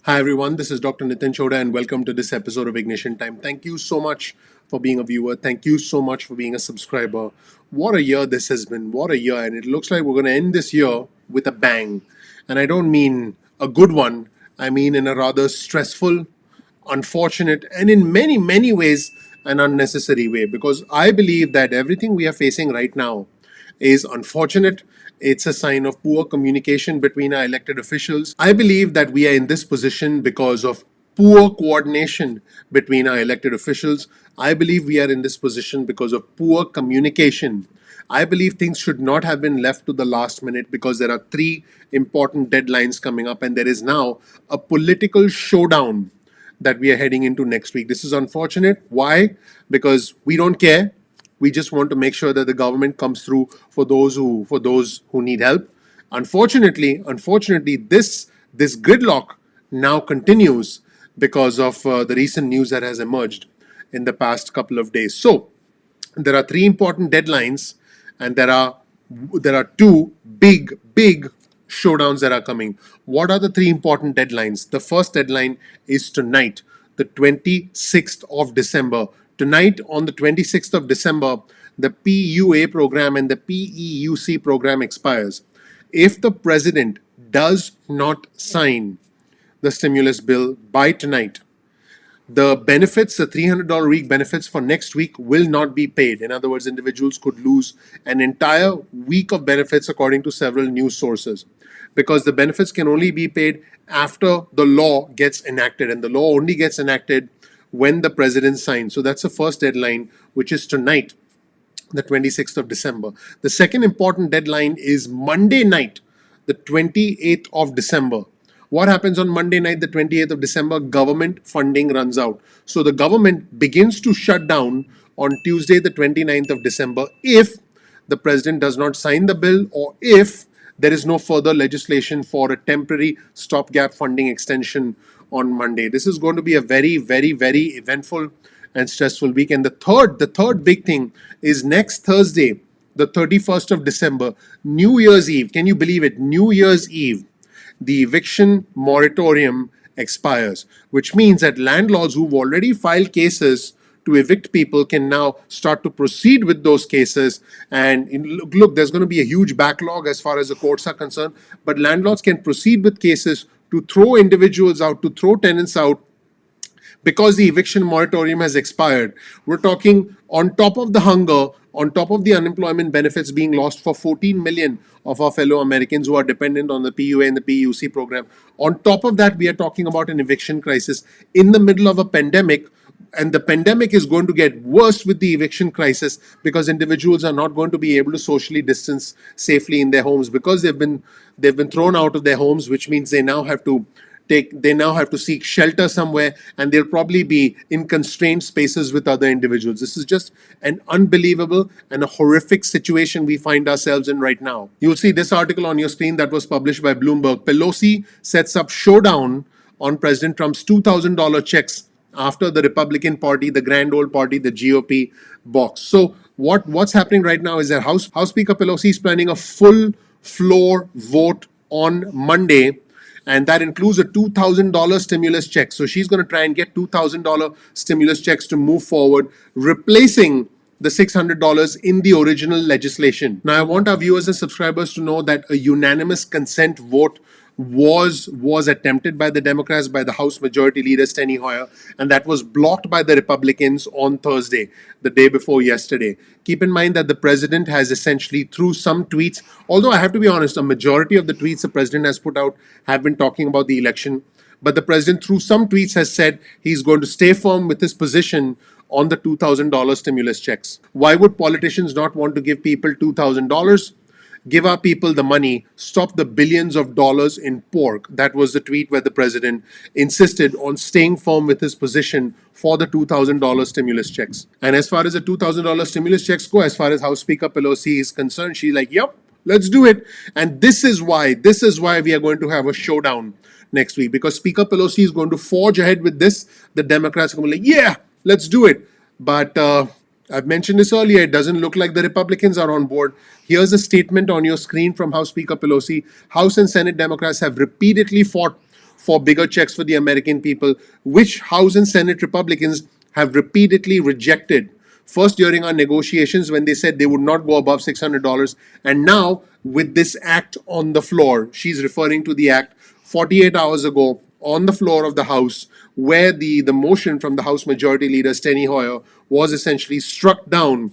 Hi everyone, this is Dr. Nitin Chhoda and welcome to this episode of Ignition Time. Thank you so much for being a viewer. Thank you so much for being a subscriber. What a year this has been. What a year. And it looks like we're going to end this year with a bang. And I don't mean a good one. I mean in a rather stressful, unfortunate, and in many, many ways, an unnecessary way. Because I believe that everything we are facing right now is unfortunate. It's a sign of poor communication between our elected officials. I believe that we are in this position because of poor coordination between our elected officials. I believe we are in this position because of poor communication. I believe things should not have been left to the last minute because there are three important deadlines coming up, and there is now a political showdown that we are heading into next week. This is unfortunate. Why? Because we don't care. We just want to make sure that the government comes through for those who need help. Unfortunately, this gridlock now continues because of the recent news that has emerged in the past couple of days. So there are three important deadlines, and there are two big showdowns that are coming. What are the three important deadlines? The first deadline is tonight, the 26th of December. Tonight, on the 26th of December, the PUA program and the PEUC program expires. If the president does not sign the stimulus bill by tonight, the benefits, the $300 a week benefits for next week will not be paid. In other words, individuals could lose an entire week of benefits according to several news sources, because the benefits can only be paid after the law gets enacted, and the law only gets enacted when the president signs. So that's the first deadline, which is tonight, the 26th of December. The second important deadline is Monday night, the 28th of December. What happens on Monday night, the 28th of December? Government funding runs out. So the government begins to shut down on Tuesday, the 29th of December, if the president does not sign the bill, or if there is no further legislation for a temporary stopgap funding extension on Monday. This is going to be a very eventful and stressful week. And the third big thing is next Thursday, the 31st of December, New Year's Eve. Can you believe it? New Year's Eve, the eviction moratorium expires, which means that landlords who've already filed cases to evict people can now start to proceed with those cases. And look, there's going to be a huge backlog as far as the courts are concerned, but landlords can proceed with cases to throw individuals out, to throw tenants out, because the eviction moratorium has expired. We're talking, on top of the hunger, on top of the unemployment benefits being lost for 14 million of our fellow Americans who are dependent on the PUA and the PUC program. On top of that, we are talking about an eviction crisis in the middle of a pandemic. And the pandemic is going to get worse with the eviction crisis, because individuals are not going to be able to socially distance safely in their homes, because they've been thrown out of their homes, which means they now have to seek shelter somewhere, and they'll probably be in constrained spaces with other individuals. This is just an unbelievable and a horrific situation we find ourselves in right now. You'll see this article on your screen that was published by Bloomberg. Pelosi sets up showdown on President Trump's $2,000 checks after the Republican Party, the grand old party, the GOP, box. So what's happening right now is that House Speaker Pelosi is planning a full floor vote on Monday, and that includes a $2,000 stimulus check. So she's going to try and get $2,000 stimulus checks to move forward, replacing the $600 in the original legislation. Now, I want our viewers and subscribers to know that a unanimous consent vote was attempted by the Democrats, by the House Majority Leader Steny Hoyer, and that was blocked by the Republicans on Thursday, the day before yesterday. Keep in mind that the president has essentially, through some tweets, although I have to be honest, a majority of the tweets the president has put out have been talking about the election, but the president, through some tweets, has said he's going to stay firm with his position on the $2,000 stimulus checks. Why would politicians not want to give people $2,000? Give our people the money, stop the billions of dollars in pork. That was the tweet where the president insisted on staying firm with his position for the $2,000 stimulus checks. And as far as the $2,000 stimulus checks go, as far as House Speaker Pelosi is concerned, she's like, yep, let's do it. And this is why we are going to have a showdown next week, because Speaker Pelosi is going to forge ahead with this. The Democrats are going to be like, yeah, let's do it. But I've mentioned this earlier, it doesn't look like the Republicans are on board. Here's a statement on your screen from House Speaker Pelosi. House and Senate Democrats have repeatedly fought for bigger checks for the American people, which House and Senate Republicans have repeatedly rejected. First, during our negotiations, when they said they would not go above $600, and now with this act on the floor, she's referring to the act 48 hours ago on the floor of the House, where the motion from the House Majority Leader Steny Hoyer was essentially struck down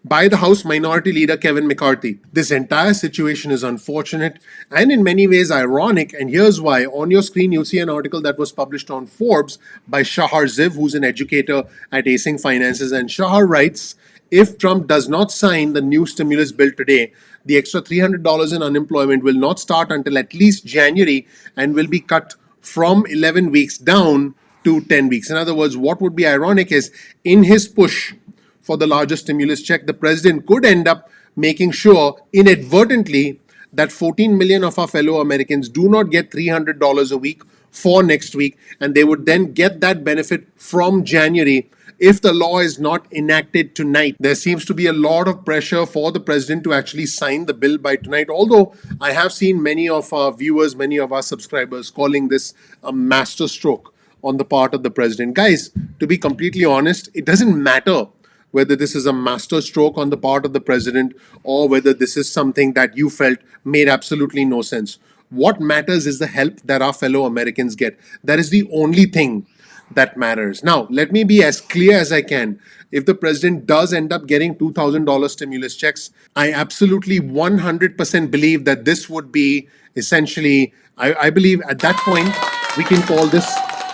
by the House Minority Leader Kevin McCarthy. This entire situation is unfortunate and in many ways ironic, and here's why. On your screen, you'll see an article that was published on Forbes by Shahar Ziv, who's an educator at Acing Finances, and Shahar writes, if Trump does not sign the new stimulus bill today, the extra $300 in unemployment will not start until at least January and will be cut from 11 weeks down to 10 weeks. In other words, what would be ironic is in his push for the larger stimulus check, the president could end up making sure inadvertently that 14 million of our fellow Americans do not get $300 a week for next week, and they would then get that benefit from January if the law is not enacted tonight. There seems to be a lot of pressure for the president to actually sign the bill by tonight, although I have seen many of our viewers, many of our subscribers calling this a masterstroke on the part of the president. Guys, to be completely honest, it doesn't matter whether this is a master stroke on the part of the president or whether this is something that you felt made absolutely no sense. What matters is the help that our fellow Americans get. That is the only thing that matters. Now, let me be as clear as I can. If the president does end up getting $2,000 stimulus checks, I absolutely 100% believe that this would be essentially, I believe at that point, we can call this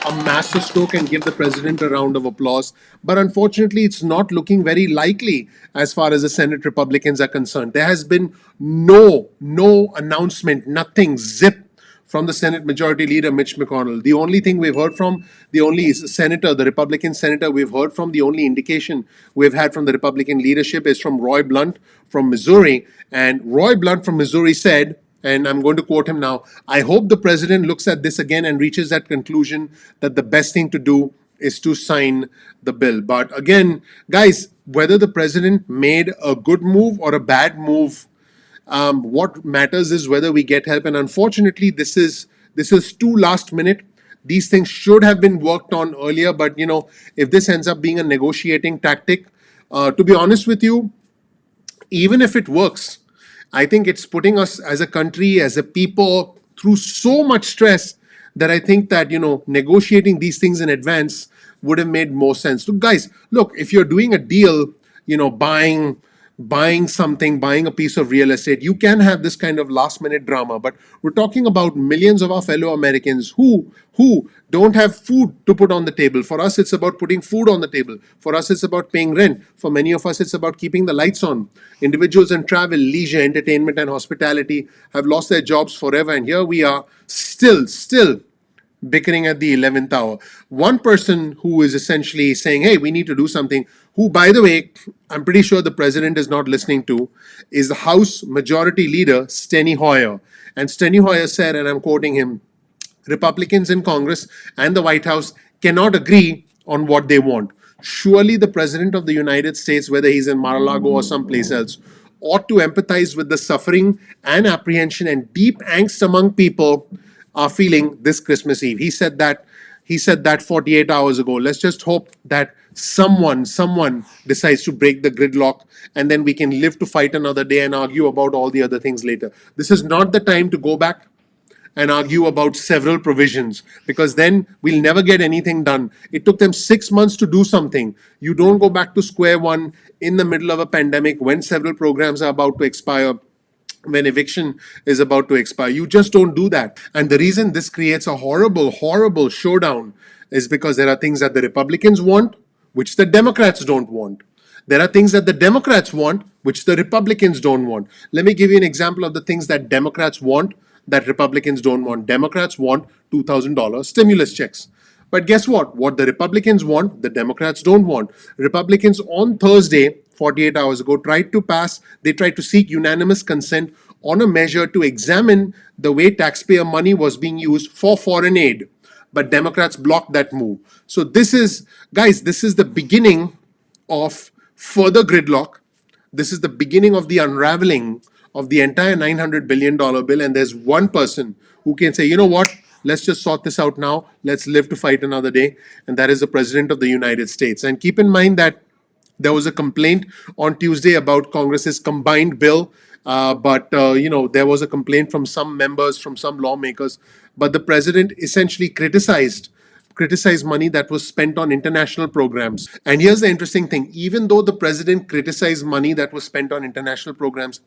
a master stroke and give the president a round of applause. But unfortunately, it's not looking very likely as far as the Senate Republicans are concerned. There has been no announcement, nothing, zip from the Senate Majority Leader Mitch McConnell. The only thing we've heard from, the only senator, the Republican senator we've heard from, the only indication we've had from the Republican leadership is from Roy Blunt from Missouri. And Roy Blunt from Missouri said, and I'm going to quote him now, I hope the president looks at this again and reaches that conclusion that the best thing to do is to sign the bill. But again, guys, whether the president made a good move or a bad move, what matters is whether we get help. And unfortunately, this is too last minute. These things should have been worked on earlier. But if this ends up being a negotiating tactic, to be honest with you, even if it works, I think it's putting us as a country, as a people, through so much stress that I think that, negotiating these things in advance would have made more sense. So guys, look, if you're doing a deal, buying something, buying a piece of real estate, you can have this kind of last minute drama. But we're talking about millions of our fellow Americans who don't have food to put on the table. For us, it's about putting food on the table. For us, it's about paying rent. For many of us, it's about keeping the lights on. Individuals in travel, leisure, entertainment, and hospitality have lost their jobs forever. And here we are still bickering at the 11th hour. One person who is essentially saying, hey, we need to do something, who, by the way, I'm pretty sure the president is not listening to, is the House Majority Leader Steny Hoyer. And Steny Hoyer said, and I'm quoting him, Republicans in Congress and the White House cannot agree on what they want. Surely the President of the United States, whether he's in Mar-a-Lago or someplace else, ought to empathize with the suffering and apprehension and deep angst among people are feeling this Christmas Eve. He said that 48 hours ago. Let's just hope that someone decides to break the gridlock, and then we can live to fight another day and argue about all the other things later. This is not the time to go back and argue about several provisions, because then we'll never get anything done. It took them 6 months to do something. You don't go back to square one in the middle of a pandemic when several programs are about to expire, when eviction is about to expire. You just don't do that. And the reason this creates a horrible showdown is because there are things that the Republicans want, which the Democrats don't want. There are things that the Democrats want, which the Republicans don't want. Let me give you an example of the things that Democrats want that Republicans don't want. Democrats want $2,000 stimulus checks. But guess what? What the Republicans want, the Democrats don't want. Republicans on Thursday, 48 hours ago, tried to seek unanimous consent on a measure to examine the way taxpayer money was being used for foreign aid. But Democrats blocked that move. So this is the beginning of further gridlock. This is the beginning of the unraveling of the entire $900 billion bill. And there's one person who can say, you know what? let's just sort this out now. Let's live to fight another day. And that is the President of the United States. And keep in mind that there was a complaint on Tuesday about Congress's combined bill, but there was a complaint from some members, from some lawmakers. But the president essentially criticized money that was spent on international programs. And here's the interesting thing: even though the president criticized money that was spent on international programs,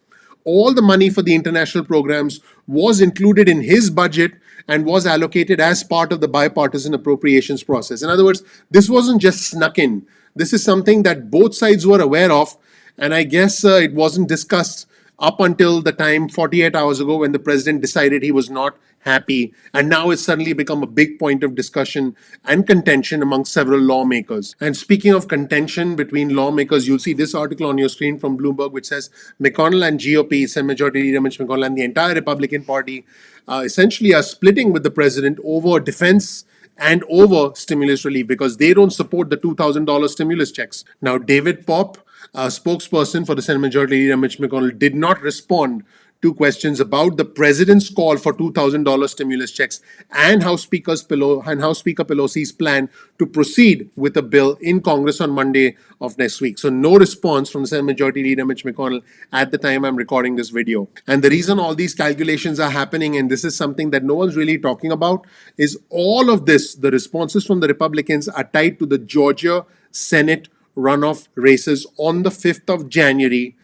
all the money for the international programs was included in his budget and was allocated as part of the bipartisan appropriations process. In other words, this wasn't just snuck in. This is something that both sides were aware of, and I guess it wasn't discussed up until the time 48 hours ago when the president decided he was not happy. And now it's suddenly become a big point of discussion and contention among several lawmakers. And speaking of contention between lawmakers, you'll see this article on your screen from Bloomberg, which says McConnell and GOP, Senate Majority Leader Mitch McConnell, and the entire Republican Party essentially are splitting with the president over defense and over stimulus relief because they don't support the $2,000 stimulus checks. Now, David Pop, a spokesperson for the Senate Majority Leader Mitch McConnell, did not respond to questions about the president's call for $2,000 stimulus checks and House Speaker Pelosi's plan to proceed with a bill in Congress on Monday of next week. So no response from the Senate Majority Leader Mitch McConnell at the time I'm recording this video. And the reason all these calculations are happening, and this is something that no one's really talking about, is all of this, the responses from the Republicans are tied to the Georgia Senate runoff races on the 5th of January,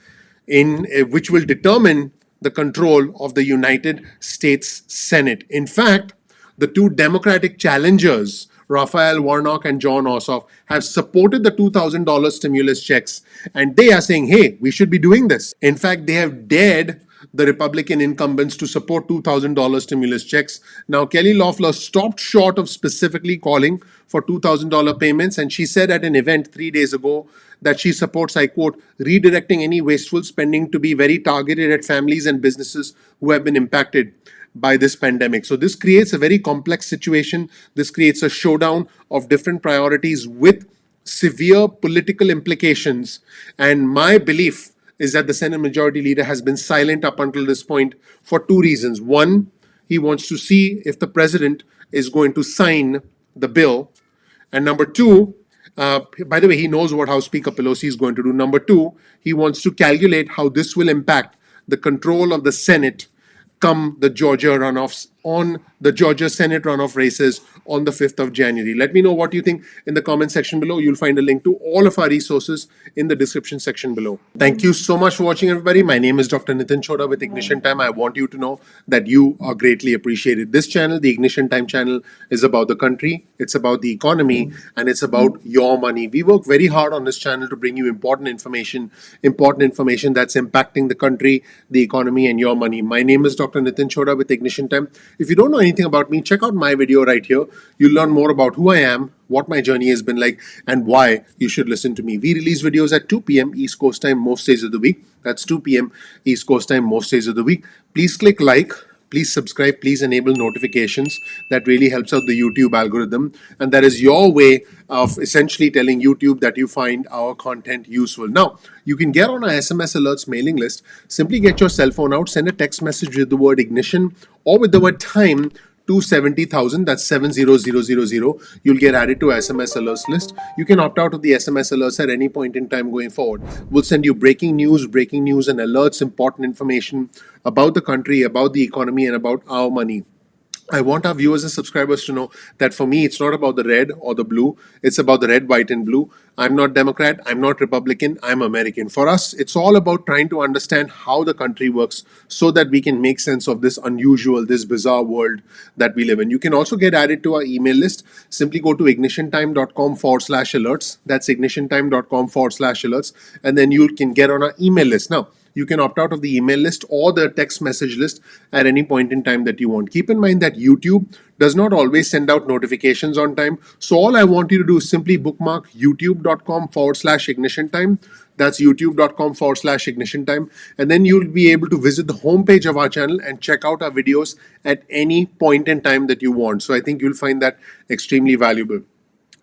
in which will determine the control of the United States Senate. In fact, the two Democratic challengers, Raphael Warnock and Jon Ossoff, have supported the $2,000 stimulus checks, and they are saying, hey, we should be doing this. In fact, they have dared the Republican incumbents to support $2,000 stimulus checks. Now, Kelly Loeffler stopped short of specifically calling for $2,000 payments, and she said at an event 3 days ago that she supports, I quote, redirecting any wasteful spending to be very targeted at families and businesses who have been impacted by this pandemic. So this creates a very complex situation. This creates a showdown of different priorities with severe political implications. And my belief is that the Senate Majority Leader has been silent up until this point for two reasons. One, he wants to see if the president is going to sign the bill. And number two, by the way, he knows what House Speaker Pelosi is going to do. Number two, he wants to calculate how this will impact the control of the Senate come the Georgia runoffs, on the Georgia Senate runoff races on the 5th of January. Let me know what you think in the comment section below. You'll find a link to all of our resources in the description section below. Thank you so much for watching, everybody. My name is Dr. Nitin Chhoda with Ignition Time. I want you to know that you are greatly appreciated. This channel, the Ignition Time channel, is about the country, it's about the economy, and it's about your money. We work very hard on this channel to bring you important information that's impacting the country, the economy, and your money. My name is Dr. Nitin Chhoda with Ignition Time. If you don't know anything about me, check out my video right here. You'll learn more about who I am, what my journey has been like, and why you should listen to me. We release videos at 2 p.m. East Coast time most days of the week. That's 2 p.m. East Coast time most days of the week. Please click like. Please subscribe, please enable notifications. That really helps out the YouTube algorithm. And that is your way of essentially telling YouTube that you find our content useful. Now, you can get on our SMS alerts mailing list. Simply get your cell phone out, send a text message with the word ignition or with the word time to 70,000, that's 70000. You'll get added to SMS alerts list. You can opt out of the SMS alerts at any point in time going forward. We'll send you breaking news and alerts, important information about the country, about the economy, and about our money. I want our viewers and subscribers to know that for me, it's not about the red or the blue. It's about the red, white, and blue. I'm not Democrat. I'm not Republican. I'm American. For us, it's all about trying to understand how the country works so that we can make sense of this unusual, this bizarre world that we live in. You can also get added to our email list. Simply go to ignitiontime.com/alerts. That's ignitiontime.com/alerts. And then you can get on our email list. Now, you can opt out of the email list or the text message list at any point in time that you want. Keep in mind that YouTube does not always send out notifications on time. So all I want you to do is simply bookmark youtube.com/ignition time. That's youtube.com/ignition time. And then you'll be able to visit the homepage of our channel and check out our videos at any point in time that you want. So I think you'll find that extremely valuable.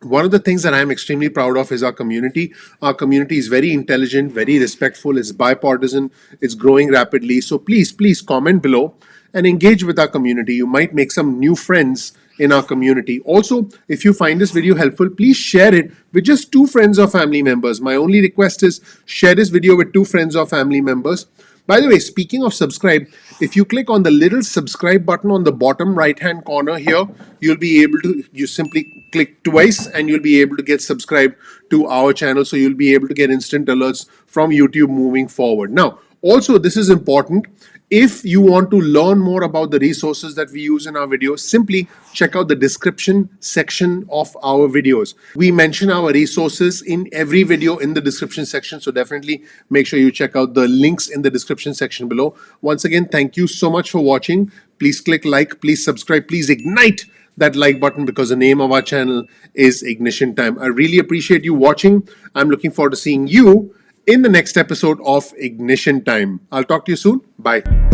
One of the things that I'm extremely proud of is our community. Our community is very intelligent, very respectful, it's bipartisan, it's growing rapidly. So please comment below and engage with our community. You might make some new friends in our community. Also, if you find this video helpful, please share it with just 2 friends or family members. My only request is share this video with 2 friends or family members. By the way, speaking of subscribe, if you click on the little subscribe button on the bottom right hand corner here, you'll be able to, you simply click twice and you'll be able to get subscribed to our channel. So you'll be able to get instant alerts from YouTube moving forward. Now, also, this is important. If you want to learn more about the resources that we use in our videos, simply check out the description section of our videos. We mention our resources in every video in the description section, so definitely make sure you check out the links in the description section below. Once again, thank you so much for watching. Please click like, please subscribe, please ignite that like button because the name of our channel is Ignition Time. I really appreciate you watching. I'm looking forward to seeing you in the next episode of Ignition Time. I'll talk to you soon. Bye.